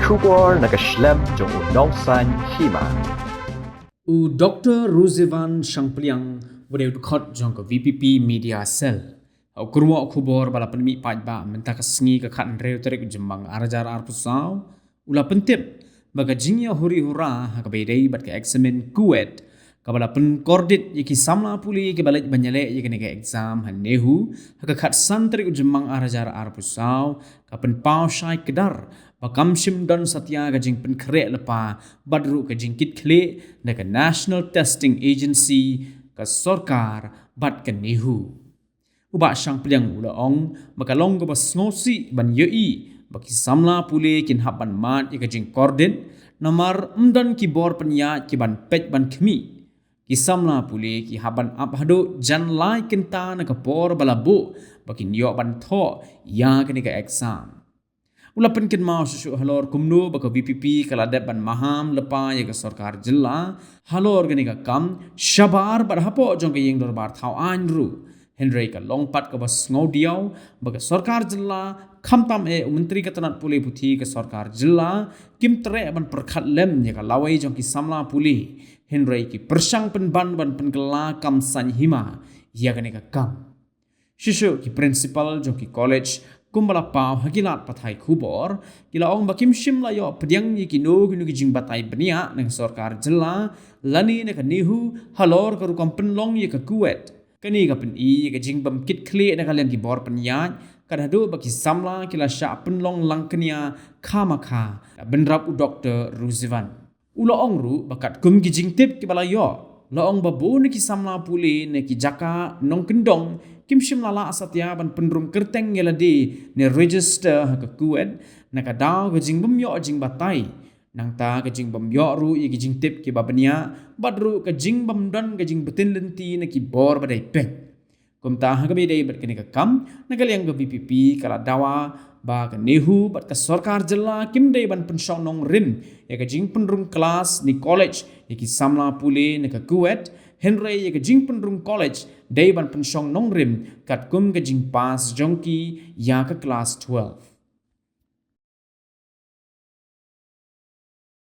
Shubor nakaslem jong unongsan hima. Dr. Ruzivan Shangpliang wade khot jong ka VPP Media Cell. Kurwa khubor bala penmi pajba menta ka sngi ka khan reu tarik jembang arajar arpusaw ula pentip baga jingya huri hura ha ka bedai bat ka examen kuet ka bala pen kordit yiki samla puli ke balik banyale yiki ne ka exam han nehu ha ka khat san tarik jembang arajar arpusaw ka pen pau shai kedar bakam shim don satya ka jing pen kre lepa badru ka jing kit khle na ka National Testing Agency ka sarkar bat ka nehu uba Shangpliang ula ong makalong ko bas ngosi ban yei baki samla pule kin haban mat ika jing kordin namar mdan ki bor penya ki ban pet ban khmi ki samla pule ki haban abhado jan lai kinta na ka bor balabu baki nyo ban tho ya kini ka exam ula pen kin mau susu halor kumno baka VPP kala dep ban maham lepa ya ka sarkar jilla halor gani ka kam shabar bar hapo jong ka yeng dor bar thau an ru Henry ka longpat ka bas ngaudiau baga sarkar jilla khamtam menteri katanat puli puthi ka sarkar jilla kim tre ban perkhat lem ya ka lawai jong ki samla puli Henry ki persang pen ban kela kam san hima ya gane ka kam shishu ki principal jong ki college kumbala pau hagilat pathai khubor kila ong bakim shim la yo pediang ni ki no ki jing batai bania nang sarkar jilla lani ne ka nihu halor ka rukam penlong ya ka kuet kani ka pen I ka jing bam kit khle na kalian ki bor pen yan kada do baki samla kila sha pen long langknia khama kha benrap u Dr. Ruzivan ulo ong ru bakat kum ki jing tip ki bala yo lo ong babu ni ki samla puli ne ki jaka nong kendong kim shim lala asatya ban penrum kerteng yeladi ne register ka kuet na ka daw ka jing bam yo jing batai nang ta ka jing bam yo ru i ki jing tip ki babania badru ka jing bam don ka jing betin lenti na ki bor badai pek kum ta ha ka be dai bat kini ka kam na ka liang ka VPP kala dawa ba ka nehu bat ka sarkar jilla kim dai ban pensong nong rim ya ka jing penrum kelas ni college ya ki samla pule na ka kuet Henry ya ka jing penrum college dai ban pensong nong rim kat kum ka jing pas jongki ya ka class 12